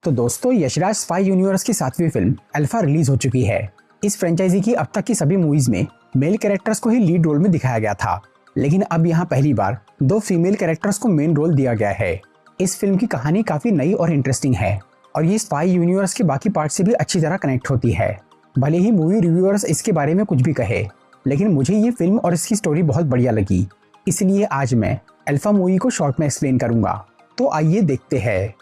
तो दोस्तों, Yashraj spy universe की 7वीं फिल्म अल्फा रिलीज हो चुकी है। इस फ्रेंचाइजी की अब तक की सभी मूवीज में मेल कैरेक्टर्स को ही लीड रोल में दिखाया गया था, लेकिन अब यहाँ पहली बार 2 फीमेल कैरेक्टर्स को मेन रोल दिया गया है। इस फिल्म की कहानी काफी नई और इंटरेस्टिंग है और ये स्पाई यूनिवर्स के बाकी पार्ट से भी अच्छी तरह कनेक्ट होती है। भले ही मूवी रिव्यूअर्स इसके बारे में कुछ भी कहे, लेकिन मुझे ये फिल्म और इसकी स्टोरी बहुत बढ़िया लगी, इसलिए आज मैं अल्फा मूवी को शॉर्ट में एक्सप्लेन करूंगा। तो आइए देखते हैं।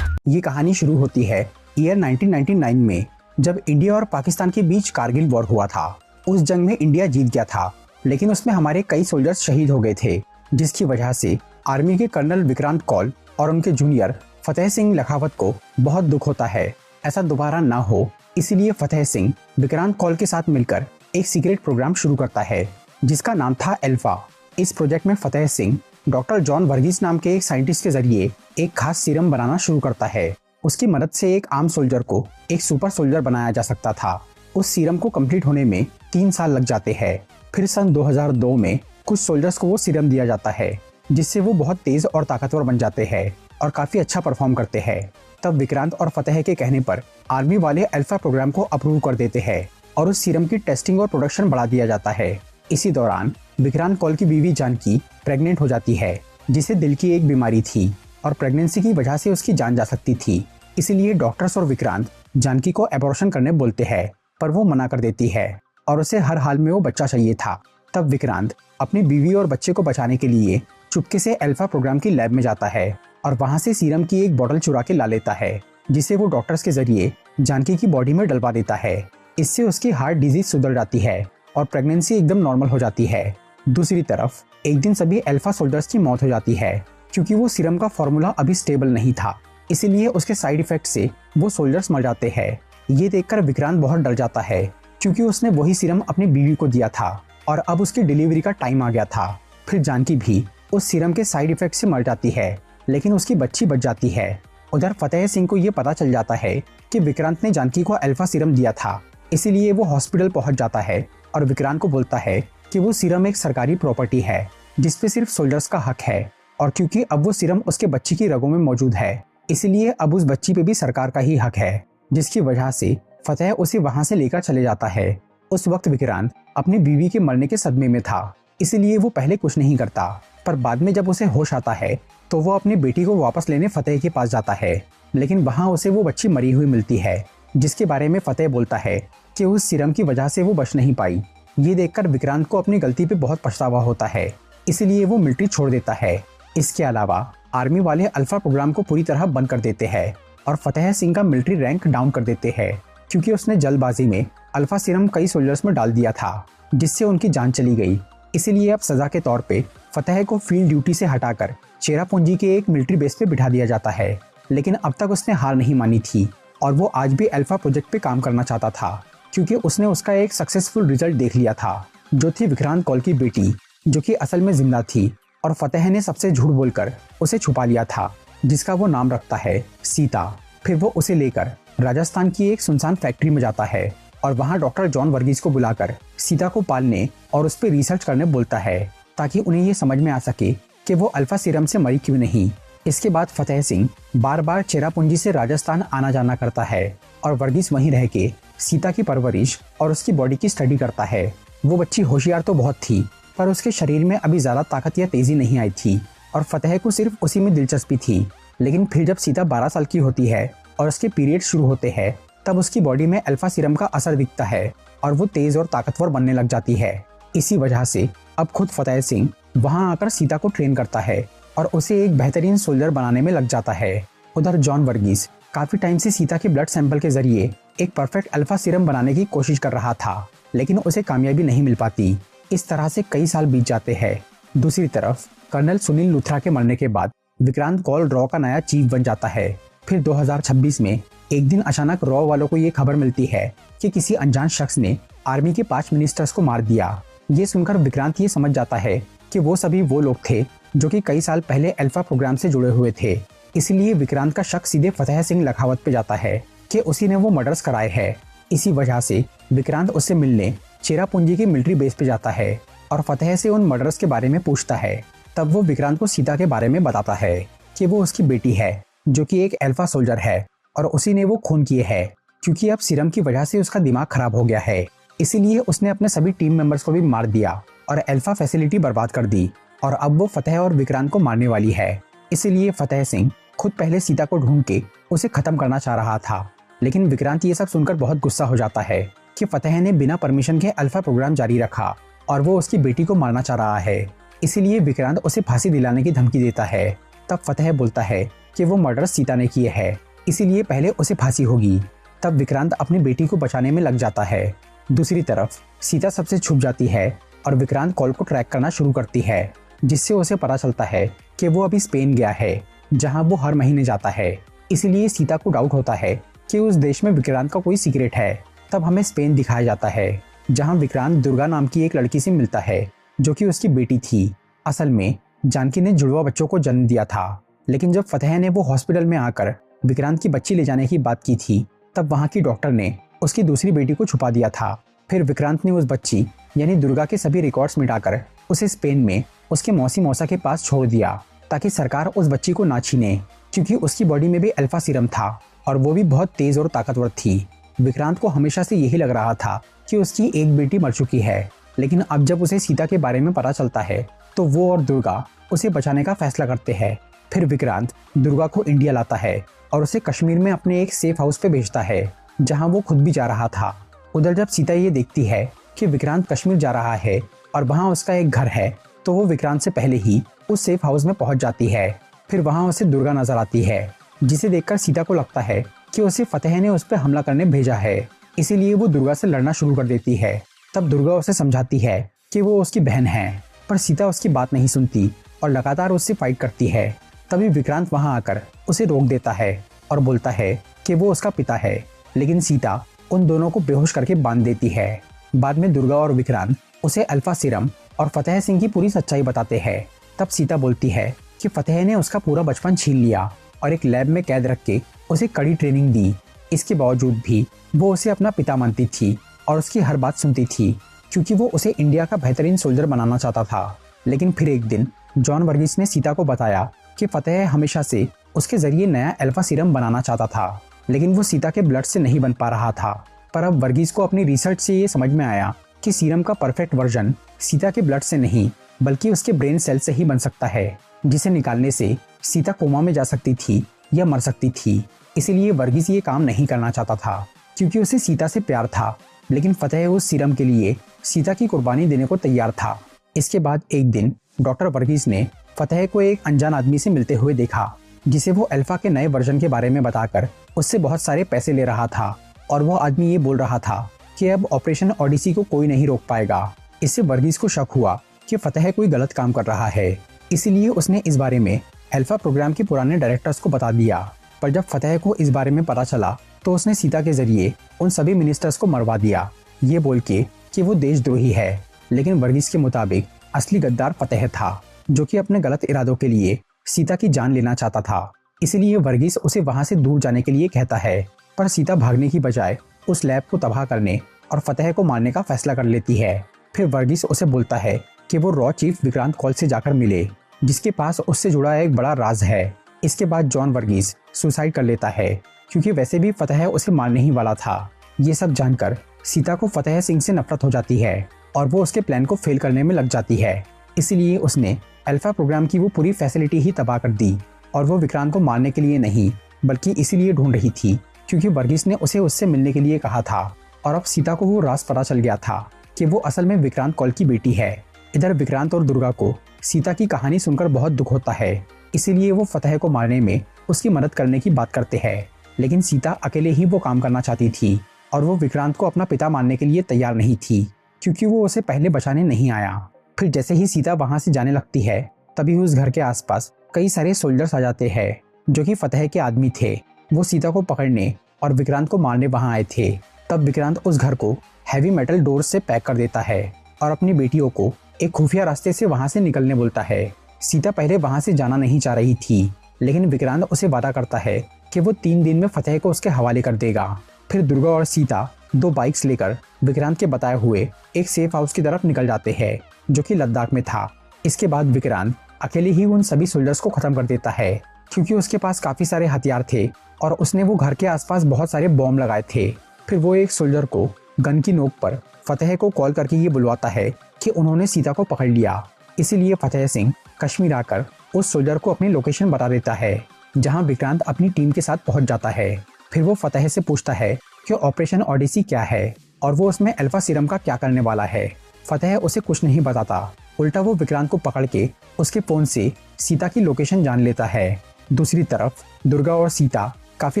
ये कहानी शुरू होती है ईयर 1999 में, जब इंडिया और पाकिस्तान के बीच कारगिल वॉर हुआ था। उस जंग में इंडिया जीत गया था, लेकिन उसमें हमारे कई सोल्जर्स शहीद हो गए थे, जिसकी वजह से आर्मी के कर्नल विक्रांत कौल और उनके जूनियर फतेह सिंह लखावत को बहुत दुख होता है। ऐसा दोबारा ना हो, इसीलिए फतेह सिंह विक्रांत कौल के साथ मिलकर एक सीक्रेट प्रोग्राम शुरू करता है, जिसका नाम था अल्फा। इस प्रोजेक्ट में फतेह सिंह डॉक्टर जॉन वर्गीस नाम के एक साइंटिस्ट के जरिए एक खास सीरम बनाना शुरू करता है। उसकी मदद से एक आम सोल्जर को एक सुपर सोल्जर बनाया जा सकता था। उस सीरम को कंप्लीट होने में 3 साल लग जाते हैं। फिर सन 2002 में कुछ सोल्जर्स को वो सीरम दिया जाता है, जिससे वो बहुत तेज और ताकतवर बन जाते हैं और काफी अच्छा परफॉर्म करते हैं। तब विक्रांत और फतेह के कहने पर आर्मी वाले अल्फा प्रोग्राम को अप्रूव कर देते हैं और उस सीरम की टेस्टिंग और प्रोडक्शन बढ़ा दिया जाता है। इसी दौरान विक्रांत कौल की बीवी जानकी प्रेग्नेंट हो जाती है, जिसे दिल की एक बीमारी थी और प्रेगनेंसी की वजह से उसकी जान जा सकती थी। इसीलिए डॉक्टर्स और विक्रांत जानकी को एबॉर्शन करने बोलते हैं, पर वो मना कर देती है और उसे हर हाल में वो बच्चा चाहिए था। तब विक्रांत अपनी बीवी और बच्चे को बचाने के लिए चुपके से अल्फा प्रोग्राम की लैब में जाता है और वहां से सीरम की एक बोतल चुरा के ला लेता है, जिसे वो डॉक्टर्स के जरिए जानकी की बॉडी में डलवा देता है। इससे उसकी हार्ट डिजीज सुधर जाती है और प्रेगनेंसी एकदम नॉर्मल हो जाती है। दूसरी तरफ एक दिन सभी अल्फा सोल्जर्स की मौत हो जाती है, क्योंकि वो सीरम का फॉर्मूला अभी स्टेबल नहीं था, इसीलिए उसके साइड इफेक्ट से वो सोल्जर्स मर जाते हैं। ये देखकर विक्रांत बहुत डर जाता है, क्योंकि उसने वही सीरम अपनी बीवी को दिया था और अब उसकी डिलीवरी का टाइम आ गया था। फिर जानकी भी उस सीरम के साइड इफेक्ट से मर जाती है, लेकिन उसकी बच्ची बच जाती है। उधर फतेह सिंह को ये पता चल जाता है कि विक्रांत ने जानकी को अल्फा सीरम दिया था, इसीलिए वो हॉस्पिटल पहुंच जाता है और विक्रांत को बोलता है कि वो सीरम एक सरकारी प्रॉपर्टी है, जिसपे सिर्फ सोल्जर्स का हक है, और क्योंकि अब वो सीरम उसके बच्ची की रगों में मौजूद है, इसलिए अब उस बच्ची पे भी सरकार का ही हक है, जिसकी वजह से फतेह उसे वहां से लेकर चले जाता है। उस वक्त विक्रांत अपनी बीवी के मरने के सदमे में था, इसलिए वो पहले कुछ नहीं करता, पर बाद में जब उसे होश आता है तो वो अपनी बेटी को वापस लेने फतेह के पास जाता है, लेकिन वहां उसे वो बच्ची मरी हुई मिलती है, जिसके बारे में फतेह बोलता है कि उस सीरम की वजह से वो बच नहीं पाई। ये देखकर विक्रांत को अपनी गलती पे बहुत पछतावा होता है, इसलिए वो मिलिट्री छोड़ देता है। इसके अलावा आर्मी वाले अल्फा प्रोग्राम को पूरी तरह बंद कर देते हैं और फतेह सिंह का मिलिट्री रैंक डाउन कर देते हैं, क्योंकि उसने जल्दबाजी में अल्फा सीरम कई सोल्जर्स में डाल दिया था, जिससे उनकी जान चली गई। इसीलिए अब सजा के तौर पे फतेह को फील्ड ड्यूटी से हटाकर चेरापूंजी के एक मिलिट्री बेस पे बिठा दिया जाता है। लेकिन अब तक उसने हार नहीं मानी थी और वो आज भी अल्फा प्रोजेक्ट पे काम करना चाहता था, क्योंकि उसने उसका एक सक्सेसफुल रिजल्ट देख लिया था, जो थी विक्रांत कौल की बेटी, जो कि असल में जिंदा थी और फतेह ने सबसे झूठ बोलकर उसे छुपा लिया था, जिसका वो नाम रखता है सीता। फिर वो उसे लेकर राजस्थान की एक सुनसान फैक्ट्री में जाता है और वहाँ डॉक्टर जॉन वर्गीस को बुलाकर सीता को पालने और उस पर रिसर्च करने बोलता है, ताकि उन्हें ये समझ में आ सके कि वो अल्फा सीरम से मरी क्यों नहीं। इसके बाद फतेह सिंह बार बार चेरापूंजी से राजस्थान आना जाना करता है और वर्गीस वहीं रह के सीता की परवरिश और उसकी बॉडी की स्टडी करता है। वो बच्ची होशियार तो बहुत थी, पर उसके शरीर में अभी ज्यादा ताकत या तेजी नहीं आई थी और फतेह को सिर्फ उसी में दिलचस्पी थी। लेकिन फिर जब सीता 12 साल की होती है और उसके पीरियड शुरू होते हैं, तब उसकी बॉडी में अल्फा सीरम का असर दिखता है और वो तेज और ताकतवर बनने लग जाती है। इसी वजह से अब खुद फतेह सिंह वहां आकर सीता को ट्रेन करता है और उसे एक बेहतरीन सोल्जर बनाने में लग जाता है। उधर जॉन वर्गीस काफी टाइम से सीता के ब्लड सैंपल के जरिए एक परफेक्ट अल्फा सीरम बनाने की कोशिश कर रहा था, लेकिन उसे कामयाबी नहीं मिल पाती। इस तरह से कई साल बीत जाते हैं। दूसरी तरफ कर्नल सुनील लूथरा के मरने के बाद विक्रांत कौल रॉ का नया चीफ बन जाता है। फिर 2026 में एक दिन अचानक रॉ वालों को ये खबर मिलती है कि किसी अनजान शख्स ने आर्मी के 5 मिनिस्टर्स को मार दिया। ये सुनकर विक्रांत ये समझ जाता है कि वो सभी वो लोग थे जो कि कई साल पहले अल्फा प्रोग्राम से जुड़े हुए थे। इसलिए विक्रांत का शक सीधे फतेह सिंह लखावत पे जाता है कि उसी ने वो मर्डर्स कराए हैं। इसी वजह से विक्रांत उससे मिलने चेरापूंजी की मिलिट्री बेस पे जाता है और फतेह से उन मर्डर्स के बारे में पूछता है। तब वो विक्रांत को सीता के बारे में बताता है कि वो उसकी बेटी है जो कि एक अल्फा सोल्जर है और उसी ने वो खून किए है क्योंकि अब सीरम की वजह से उसका दिमाग खराब हो गया है। इसीलिए उसने अपने सभी टीम मेंबर्स को भी मार दिया और अल्फा फैसिलिटी बर्बाद कर दी और अब वो फतेह और विक्रांत को मारने वाली है। इसीलिए फतेह सिंह खुद पहले सीता को ढूंढ के उसे खत्म करना चाह रहा था, लेकिन विक्रांत ये सब सुनकर बहुत गुस्सा हो जाता है कि फतेह ने बिना परमिशन के अल्फा प्रोग्राम जारी रखा और वो उसकी बेटी को मारना चाह रहा है। इसीलिए विक्रांत उसे फांसी दिलाने की धमकी देता है। तब फतेह बोलता है कि वो मर्डर सीता ने किए है, इसीलिए पहले उसे फांसी होगी। तब विक्रांत अपनी बेटी को बचाने में लग जाता है। दूसरी तरफ सीता सबसे छुप जाती है और विक्रांत कॉल को ट्रैक करना शुरू करती है, जिससे उसे पता चलता है कि वो अभी स्पेन गया है जहां वो हर महीने जाता है। इसीलिए सीता को डाउट होता है कि उस देश में विक्रांत का कोई सीक्रेट है। तब हमें स्पेन दिखाया जाता है जहां विक्रांत दुर्गा नाम की एक लड़की से मिलता है जो कि उसकी बेटी थी। असल में जानकी ने जुड़वा बच्चों को जन्म दिया था, लेकिन जब फतेह ने वो हॉस्पिटल में आकर विक्रांत की बच्ची ले जाने की बात की थी तब वहां की डॉक्टर ने उसकी दूसरी बेटी को छुपा दिया था। फिर विक्रांत ने उस बच्ची यानी दुर्गा के सभी रिकॉर्ड्स मिटाकर उसे स्पेन में उसके मौसी मौसा के पास छोड़ दिया ताकि सरकार उस बच्ची को ना छीने, क्योंकि उसकी बॉडी में भी अल्फा सीरम था और वो भी बहुत तेज और ताकतवर थी। विक्रांत को हमेशा से यही लग रहा था कि उसकी एक बेटी मर चुकी है, लेकिन अब जब उसे सीता के बारे में पता चलता है तो वो और दुर्गा उसे बचाने का फैसला करते हैं। फिर विक्रांत दुर्गा को इंडिया लाता है और उसे कश्मीर में अपने एक सेफ हाउस पे भेजता है जहां वो खुद भी जा रहा था। उधर जब सीता ये देखती है कि विक्रांत कश्मीर जा रहा है और वहां उसका एक घर है तो वो विक्रांत से पहले ही उस सेफ हाउस में पहुंच जाती है। फिर वहां उसे दुर्गा नजर आती है, जिसे देखकर सीता को लगता है कि उसे फतेह ने उस पर हमला करने भेजा है, इसीलिए वो दुर्गा से लड़ना शुरू कर देती है। तब दुर्गा उसे समझाती है कि वो उसकी बहन है, पर सीता उसकी बात नहीं सुनती और लगातार उससे फाइट करती है। तभी विक्रांत वहां आकर उसे रोक देता है और बोलता है कि वो उसका पिता है, लेकिन सीता उन दोनों को बेहोश करके बांध देती है। बाद में दुर्गा और विक्रांत उसे अल्फा सीरम और फतेह सिंह की पूरी सच्चाई बताते हैं। तब सीता बोलती है कि फतेह ने उसका पूरा बचपन छीन लिया और एक लैब में कैद रख के उसे कड़ी ट्रेनिंग दी। इसके बावजूद भी वो उसे अपना पिता मानती थी और उसकी हर बात सुनती थी, क्योंकि वो उसे इंडिया का बेहतरीन सोल्जर बनाना चाहता था। लेकिन फिर एक दिन जॉन वर्गीस ने सीता को बताया कि फतेह हमेशा से उसके जरिए नया अल्फा सीरम बनाना चाहता था, लेकिन वो सीता के ब्लड से नहीं बन पा रहा था। पर अब वर्गीस को अपनी रिसर्च से ये समझ में आया कि सीरम का परफेक्ट वर्जन सीता के ब्लड से नहीं बल्कि उसके ब्रेन सेल से ही बन सकता है, जिसे निकालने से सीता कोमा में जा सकती थी या मर सकती थी। इसीलिए वर्गीस ये काम नहीं करना चाहता था, क्योंकि उसे सीता से प्यार था, लेकिन फतेह उस सीरम के लिए सीता की कुर्बानी देने को तैयार था। इसके बाद एक दिन डॉक्टर वर्गीस ने फतेह को एक अनजान आदमी से मिलते हुए देखा, जिसे वो अल्फा के नए वर्जन के बारे में बताकर उससे बहुत सारे पैसे ले रहा था। और वो आदमी ये बोल रहा था कि अब ऑपरेशन ओडिसी को कोई नहीं रोक पाएगा। इससे वर्गीस को शक हुआ कि फतेह कोई गलत काम कर रहा है, इसीलिए उसने इस बारे में अल्फा प्रोग्राम के पुराने डायरेक्टर्स को बता दिया। पर जब फतेह को इस बारे में पता चला तो उसने सीता के जरिए उन सभी मिनिस्टर्स को मरवा दिया, ये बोल के कि वो देशद्रोही है। लेकिन वर्गीस के मुताबिक असली गद्दार फतेह था, जो कि अपने गलत इरादों के लिए सीता की जान लेना चाहता था। इसीलिए वर्गीस उसे वहां से दूर जाने के लिए कहता है, पर सीता भागने की बजाय उस लैब को तबाह करने और फतेह को मारने का फैसला कर लेती है। फिर वर्गीस उसे बोलता है कि वो रॉ चीफ विक्रांत कॉल से जाकर मिले, जिसके पास उससे जुड़ा एक बड़ा राज है। इसके बाद जॉन वर्गीस सुसाइड कर लेता है, क्योंकि वैसे भी फतेह उसे मारने ही वाला था। ये सब जानकर सीता को फतेह सिंह से नफरत हो जाती है और वो उसके प्लान को फेल करने में लग जाती है। इसलिए उसने अल्फा प्रोग्राम की वो पूरी फैसिलिटी ही तबाह कर दी और वो विक्रांत को मारने के लिए नहीं बल्कि इसीलिए ढूंढ रही थी क्योंकि वर्गीस ने उसे उससे मिलने के लिए कहा था। और अब सीता को वो राज पता चल गया था कि वो असल में विक्रांत कॉल की बेटी है। इधर विक्रांत और दुर्गा को सीता की कहानी सुनकर बहुत दुख होता है, इसीलिए वो फतेह को मारने में उसकी मदद करने की बात करते हैं। लेकिन सीता अकेले ही वो काम करना चाहती थी और वो विक्रांत को अपना पिता मानने के लिए तैयार नहीं थी, क्योंकि वो उसे पहले बचाने नहीं आया। फिर जैसे ही सीता वहां से जाने लगती है तभी उस घर के आसपास कई सारे सोल्जर्स आ जाते हैं जो कि फतेह के आदमी थे। वो सीता को पकड़ने और विक्रांत को मारने वहां आए थे। तब विक्रांत उस घर को हैवी मेटल डोर से पैक कर देता है और अपनी बेटियों को एक खुफिया रास्ते से वहां से निकलने बोलता है। सीता पहले वहां से जाना नहीं चाह रही थी, लेकिन विक्रांत उसे वादा करता है कि वो 3 दिन में फतेह को उसके हवाले कर देगा। फिर दुर्गा और सीता 2 बाइक्स लेकर विक्रांत के बताए हुए एक सेफ हाउस की तरफ निकल जाते हैं। जो कि लद्दाख में था। इसके बाद विक्रांत अकेले ही उन सभी सोल्जर्स को खत्म कर देता है, क्योंकि उसके पास काफी सारे हथियार थे और उसने वो घर के आसपास बहुत सारे बॉम्ब लगाए थे। फिर वो एक सोल्जर को गन की नोक पर फतेह को कॉल करके ये बुलवाता है कि उन्होंने सीता को पकड़ लिया। इसीलिए फतेह सिंह कश्मीर आकर उस सोल्जर को अपनी लोकेशन बता देता है, जहां विक्रांत अपनी टीम के साथ पहुंच जाता है। फिर वो फतेह से पूछता है कि ऑपरेशन ओडिसी क्या है और वो उसमें अल्फा सीरम का क्या करने वाला है। फतेह उसे कुछ नहीं बताता, उल्टा वो विक्रांत को पकड़ के उसके फोन से सीता की लोकेशन जान लेता है। दूसरी तरफ दुर्गा और सीता काफी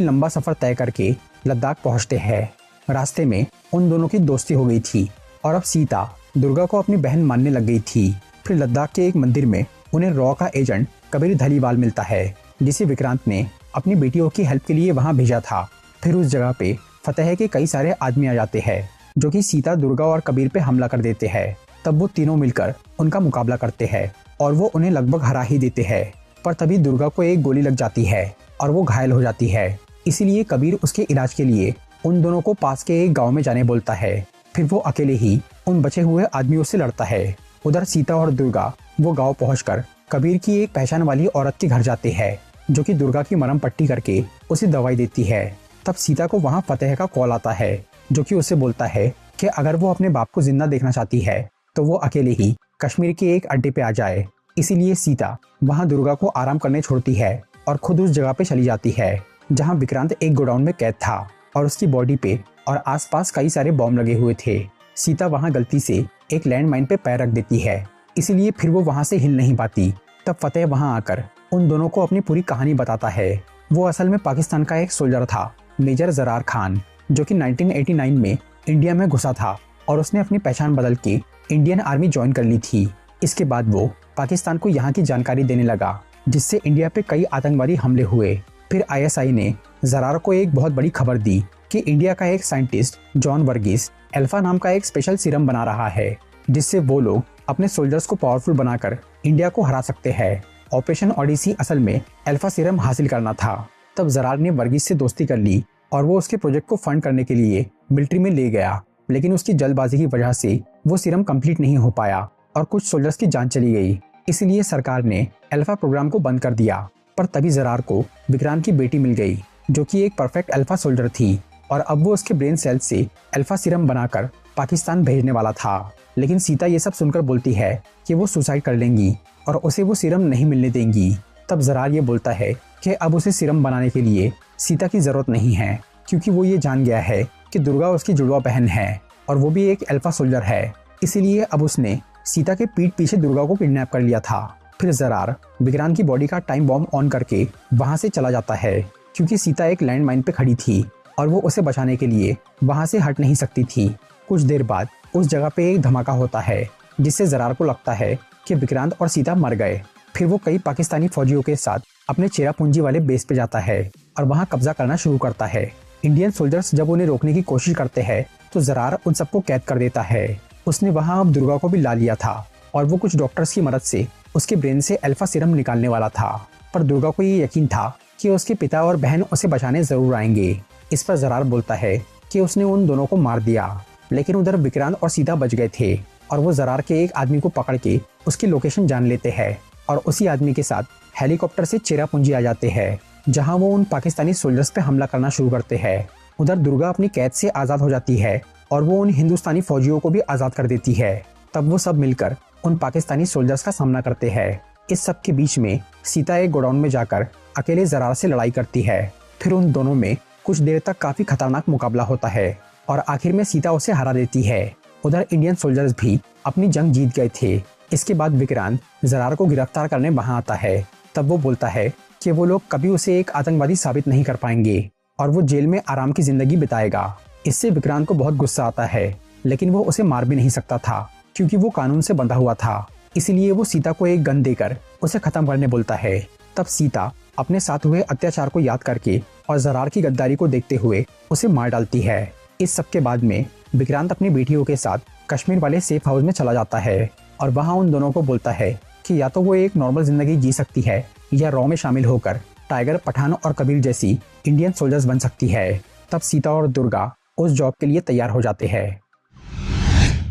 लंबा सफर तय करके लद्दाख पहुंचते हैं। रास्ते में उन दोनों की दोस्ती हो गई थी और अब सीता दुर्गा को अपनी बहन मानने लग गई थी। फिर लद्दाख के एक मंदिर में उन्हें रॉ का एजेंट कबीर धलीवाल मिलता है, जिसे विक्रांत ने अपनी बेटियों की हेल्प के लिए वहां भेजा था। फिर उस जगह पे फतेह के कई सारे आदमी आ जाते हैं, जो कि सीता, दुर्गा और कबीर पे हमला कर देते हैं। तब वो तीनों मिलकर उनका मुकाबला करते हैं और वो उन्हें लगभग हरा ही देते हैं। पर तभी दुर्गा को एक गोली लग जाती है और वो घायल हो जाती है। इसीलिए कबीर उसके इलाज के लिए उन दोनों को पास के एक गांव में जाने बोलता है। फिर वो अकेले ही उन बचे हुए आदमियों से लड़ता है। उधर सीता और दुर्गा वो गांव पहुंचकर कबीर की एक पहचान वाली औरत के घर जाते हैं, जो कि दुर्गा की मरहम पट्टी करके उसे दवाई देती है। तब सीता को वहां फतेह का कॉल आता है, जो कि उसे बोलता है कि अगर वो अपने बाप को जिंदा देखना चाहती है तो वो अकेले ही कश्मीर के एक अड्डे पे आ जाए। इसीलिए सीता वहां दुर्गा को आराम करने छोड़ती है और खुद उस जगह पे चली जाती है जहां विक्रांत एक गोडाउन में कैद था और उसकी बॉडी पे और आसपास कई सारे बॉम्ब लगे हुए थे। सीता वहां गलती से एक लैंड माइन पे पैर रख देती है, इसीलिए फिर वो वहां से हिल नहीं पाती। तब फतेह वहां आकर उन दोनों को अपनी पूरी कहानी बताता है। वो असल में पाकिस्तान का एक सोल्जर था, मेजर जरार खान, जो कि 1989 में इंडिया में घुसा था और उसने अपनी पहचान बदल के इंडियन आर्मी ज्वाइन कर ली थी। इसके बाद वो पाकिस्तान को यहाँ की जानकारी देने लगा, जिससे इंडिया पे कई आतंकवादी हमले हुए। फिर आईएसआई ने जरार को एक बहुत बड़ी खबर दी कि इंडिया का एक साइंटिस्ट जॉन वर्गीस अल्फा नाम का एक स्पेशल सीरम बना रहा है, जिससे वो लोग अपने सोल्जर्स को पावरफुल बनाकर इंडिया को हरा सकते हैं। ऑपरेशन ओडिसी असल में अल्फा सीरम हासिल करना था। तब जरार ने वर्गीस से दोस्ती कर ली और वो उसके प्रोजेक्ट को फंड करने के लिए मिलिट्री में ले गया, लेकिन उसकी जल्दबाजी की वजह से वो सीरम कंप्लीट नहीं हो पाया और कुछ सोल्जर्स की जान चली गई। इसलिए सरकार ने अल्फा प्रोग्राम को बंद कर दिया। पर तभी जरार को विक्रांत की बेटी मिल गई, जो कि एक परफेक्ट अल्फा सोल्जर थी और अब वो उसके ब्रेन सेल से अल्फा सीरम बनाकर पाकिस्तान भेजने वाला था। लेकिन सीता ये सब सुनकर बोलती है कि वो सुसाइड कर लेंगी और उसे वो सीरम नहीं मिलने देंगी। तब जरार ये बोलता है कि अब उसे सीरम बनाने के लिए सीता की जरूरत नहीं है, क्योंकि वो ये जान गया है कि दुर्गा उसकी जुड़वा बहन है और वो भी एक अल्फा सोल्जर है। इसीलिए अब उसने सीता के पीठ पीछे दुर्गा को किडनैप कर लिया था। फिर जरार विक्रांत की बॉडी का टाइम बॉम्ब ऑन करके वहां से चला जाता है, क्योंकि सीता एक लैंड माइन पे खड़ी थी और वो उसे बचाने के लिए वहां से हट नहीं सकती थी। कुछ देर बाद उस जगह पे एक धमाका होता है, जिससे जरार को लगता है कि विक्रांत और सीता मर गए। फिर वो कई पाकिस्तानी फौजियों के साथ अपने चेरापूंजी वाले बेस पे जाता है और वहां कब्जा करना शुरू करता है। इंडियन सोल्जर्स जब उन्हें रोकने की कोशिश करते हैं तो जरार उन सबको कैद कर देता है। उसने वहां अब दुर्गा को भी ला लिया था और वो कुछ डॉक्टर्स की मदद से उसके ब्रेन से अल्फा सीरम निकालने वाला था। पर दुर्गा को ये यकीन था कि उसके पिता और बहन उसे बचाने जरूर आएंगे। इस पर जरार बोलता है कि उसने उन दोनों को मार दिया, लेकिन उधर विक्रांत और सीता बच गए थे और वो जरार के एक आदमी को पकड़ के उसकी लोकेशन जान लेते हैं और उसी आदमी के साथ हेलीकॉप्टर से चेरापूंजी आ जाते हैं, जहां वो उन पाकिस्तानी सोल्जर्स पे हमला करना शुरू करते हैं। उधर दुर्गा अपनी कैद से आजाद हो जाती है और वो उन हिंदुस्तानी फौजियों को भी आजाद कर देती है। तब वो सब मिलकर उन पाकिस्तानी सोल्जर्स का सामना करते हैं। इस सब के बीच में सीता एक गोडाउन में जाकर अकेले जरार से लड़ाई करती है। फिर उन दोनों में कुछ देर तक काफी खतरनाक मुकाबला होता है और आखिर में सीता उसे हरा देती है। उधर इंडियन सोल्जर्स भी अपनी जंग जीत गए थे। इसके बाद विक्रांत जरार को गिरफ्तार करने वहां आता है। तब वो बोलता है कि वो लोग कभी उसे एक आतंकवादी साबित नहीं कर पाएंगे और वो जेल में आराम की जिंदगी बिताएगा। इससे विक्रांत को बहुत गुस्सा आता है, लेकिन वो उसे मार भी नहीं सकता था, क्योंकि वो कानून से बंधा हुआ था। इसीलिए वो सीता को एक गन देकर उसे खत्म करने बोलता है। तब सीता अपने साथ हुए अत्याचार को याद करके और जरार की गद्दारी को देखते हुए उसे मार डालती है। इस सब के बाद में विक्रांत अपनी बेटियों के साथ कश्मीर वाले सेफ हाउस में चला जाता है और वहां उन दोनों को बोलता है कि या तो वो एक नॉर्मल जिंदगी जी सकती है या रॉ में शामिल होकर टाइगर, पठान और कबीर जैसी इंडियन सोल्जर्स बन सकती है। तब सीता और दुर्गा उस जॉब के लिए तैयार हो जाते हैं।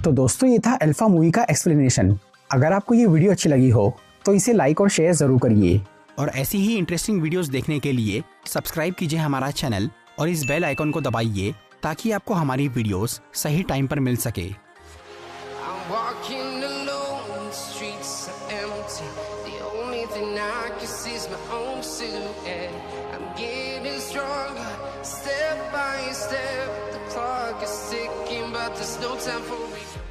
तो दोस्तों ये था अल्फा मूवी का एक्सप्लेनेशन। अगर आपको ये वीडियो अच्छी लगी हो तो इसे लाइक और शेयर जरूर करिए, और ऐसी ही इंटरेस्टिंग वीडियोस देखने के लिए सब्सक्राइब कीजिए हमारा चैनल और इस बेल आइकन को दबाइए ताकि आपको हमारी वीडियोस सही टाइम पर मिल सके। Step by step, the clock is ticking, but there's no time for me.